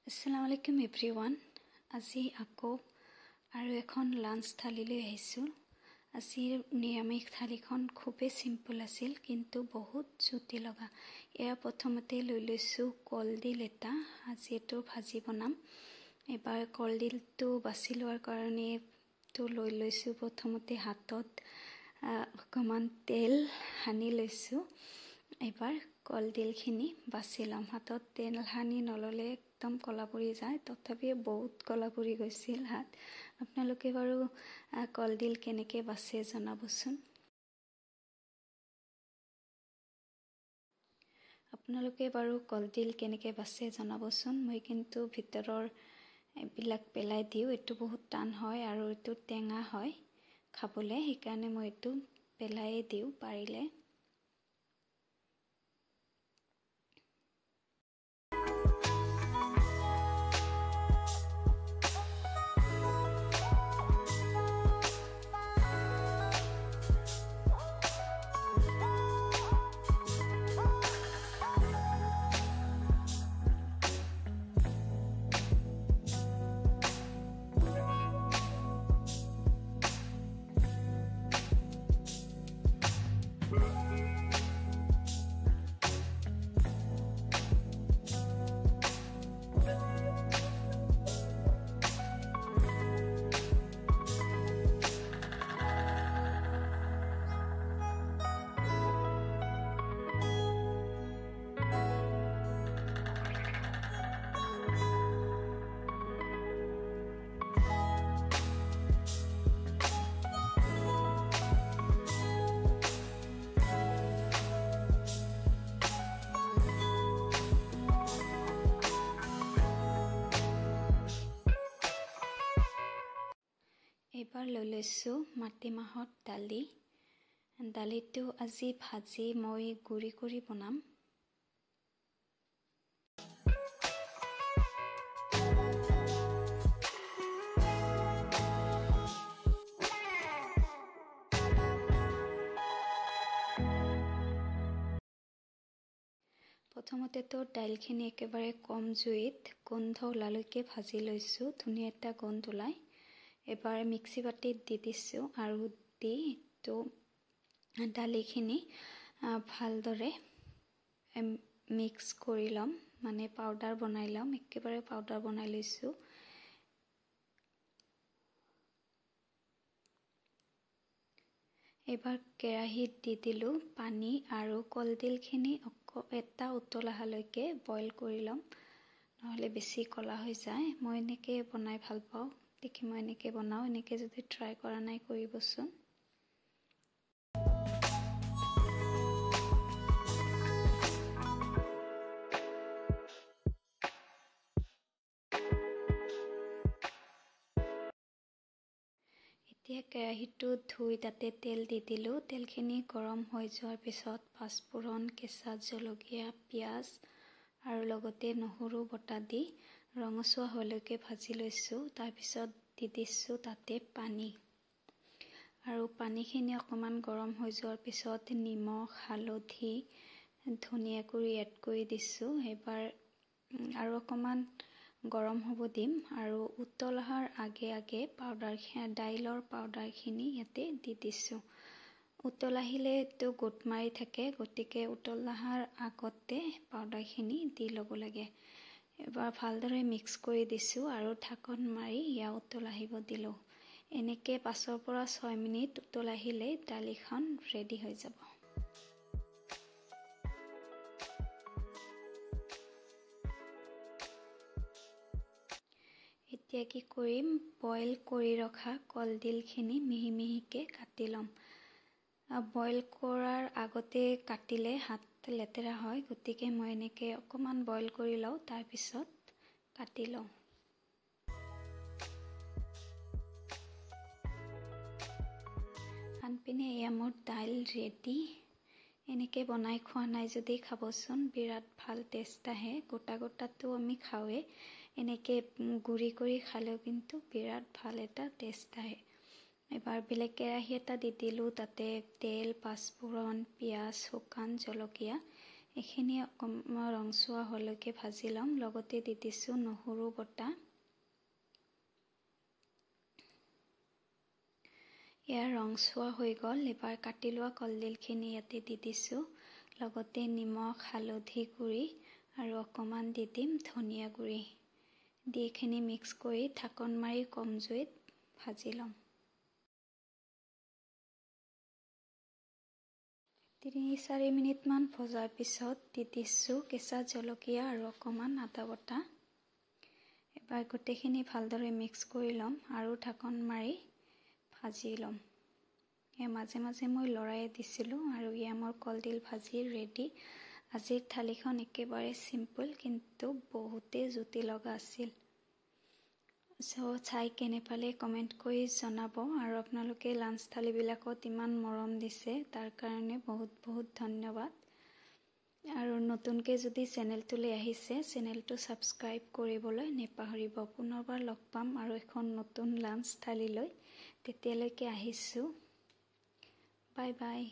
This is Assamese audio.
Assalamu alaikum everyone. আজি আকৌ আৰু এখন লাঞ্চ থালি লৈ আহিছোঁ। আজিৰ নিৰামিষ থালিখন খুবেই সিম্পল আছিল কিন্তু বহুত জুতি লগা। এয়া প্ৰথমতে লৈ লৈছোঁ কলডিল এটা। আজি এটো ভাজি বনাম। এবাৰ কলডিলটো বাছি লোৱাৰ কাৰণে তো লৈ লৈছোঁ। প্ৰথমতে হাতত অকমান তেল সানি লৈছোঁ। এবাৰ কলডিলখিনি বাছি ল'ম। হাতত তেল সানি নললে একদম কলা পৰি যায়, তথাপিও বহুত কলা পৰি গৈছিল হাত। আপোনালোকে বাৰু কলডিল কেনেকৈ বাছে জনাবচোন। মই কিন্তু ভিতৰৰ এইবিলাক পেলাই দিওঁ। এইটো বহুত টান হয় আৰু এইটো টেঙা হয় খাবলৈ, সেইকাৰণে মই এইটো পেলাই দিওঁ পাৰিলে। এবাৰ লৈ লৈছোঁ মাটিমাহৰ দালি। দালিটো আজি ভাজি মই গুৰি কৰি বনাম। প্ৰথমতেতো দাইলখিনি একেবাৰে কম জুইত গোন্ধ ওলালৈকে ভাজি লৈছোঁ। ধুনীয়া এটা গোন্ধ ওলাই। এবাৰ মিক্সি বাটিত দি দিছোঁ আৰু দি তো দালিখিনি ভালদৰে মিক্স কৰি ল'ম, মানে পাউডাৰ বনাই ল'ম। একেবাৰে পাউডাৰ বনাই লৈছোঁ। এবাৰ কেৰাহীত দি দিলোঁ পানী আৰু কলডিলখিনি এটা উতল অহালৈকে বইল কৰি ল'ম, নহ'লে বেছি ক'লা হৈ যায়। মই এনেকৈ বনাই ভাল পাওঁ, দেখি মই এনেকৈ বনাওঁ। এনেকৈ যদি ট্ৰাই কৰা নাই কৰিবচোন। এতিয়া কেৰাহীটো ধুই তাতে তেল দি দিলোঁ। তেলখিনি গৰম হৈ যোৱাৰ পিছত পাঁচফোৰণ, কেঁচা জলকীয়া, পিঁয়াজ আৰু লগতে নহৰু বটা দি ৰঙচুৱা হোৱালৈকে ভাজি লৈছোঁ। তাৰপিছত দি দিছোঁ তাতে পানী, আৰু পানীখিনি অকণমান গৰম হৈ যোৱাৰ পিছত নিমখ, হালধি ধুনীয়াকৈ এড কৰি দিছোঁ। এবাৰ আৰু অকণমান গৰম হ'ব দিম আৰু উতল অহাৰ আগে আগে দাইলৰ পাউডাৰখিনি ইয়াতে দি দিছোঁ। উতল আহিলে এইটো গোট মাৰি থাকে, গতিকে উতল অহাৰ আগতে পাউডাৰখিনি দি ল'ব লাগে। এবাৰ ভালদৰে মিক্স কৰি দিছোঁ আৰু ঢাকন মাৰি ইয়াৰ উতল আহিব দিলোঁ। এনেকৈ 5 পৰা 6 মিনিট উতল আহিলে দালিখন ৰেডি হৈ যাব। এতিয়া কি কৰিম, বইল কৰি ৰখা কলডিলখিনি মিহি মিহিকৈ কাটি ল'ম। বইল কৰাৰ আগতে কাটিলে হাত লেতেৰা হয়, গতিকে মই এনেকৈ অকণমান বইল কৰি লওঁ, তাৰপিছত কাটি লওঁ। আনপিনে এয়া মোৰ দাইল ৰেডি। এনেকৈ বনাই খোৱা নাই যদি খাবচোন, বিৰাট ভাল টেষ্ট আহে। গোটাটো আমি খাওঁৱে, এনেকৈ গুৰি কৰি খালেও কিন্তু বিৰাট ভাল এটা টেষ্ট আহে। এবাৰ বেলেগ কেৰাহী এটা দি দিলোঁ, তাতে তেল, পাঁচফোৰণ, পিঁয়াজ, শুকান জলকীয়া এইখিনি অকণমান ৰংচোৱা হোৱালৈকে ভাজি ল'ম। লগতে দি দিছোঁ নহৰু বটা। ইয়াৰ ৰংচোৱা হৈ গ'ল। এবাৰ কাটি লোৱা কলডিলখিনি ইয়াতে দি দিছোঁ। লগতে নিমখ, হালধি গুড়ি আৰু অকণমান দি দিম ধনিয়া গুড়ি। দি এইখিনি মিক্স কৰি ঢাকন মাৰি কম জুইত ভাজি ল'ম। 3-4 মিনিটমান ভজাৰ পিছত দি দিছোঁ কেঁচা জলকীয়া আৰু অকণমান আদা বটা। এবাৰ গোটেইখিনি ভালদৰে মিক্স কৰি ল'ম আৰু ঢাকন মাৰি ভাজি ল'ম। মাজে মাজে মই লৰাই দিছিলোঁ আৰু মোৰ কলডিল ভাজি ৰেডি। আজিৰ থালিখন একেবাৰে চিম্পল কিন্তু বহুতেই জুতি লগা আছিল। চাই কেনে পালে কমেণ্ট কৰি জনাব। আৰু আপোনালোকে লাঞ্চ থালিবিলাকত ইমান মৰম দিছে তাৰ কাৰণে বহুত বহুত ধন্যবাদ। আৰু নতুনকৈ যদি চেনেলটোলৈ আহিছে চেনেলটো ছাবস্ক্ৰাইব কৰিবলৈ নেপাহৰিব। পুনৰবাৰ লগ পাম আৰু এখন নতুন লাঞ্চ থালিলৈ। তেতিয়ালৈকে আহিছোঁ। Bye bye.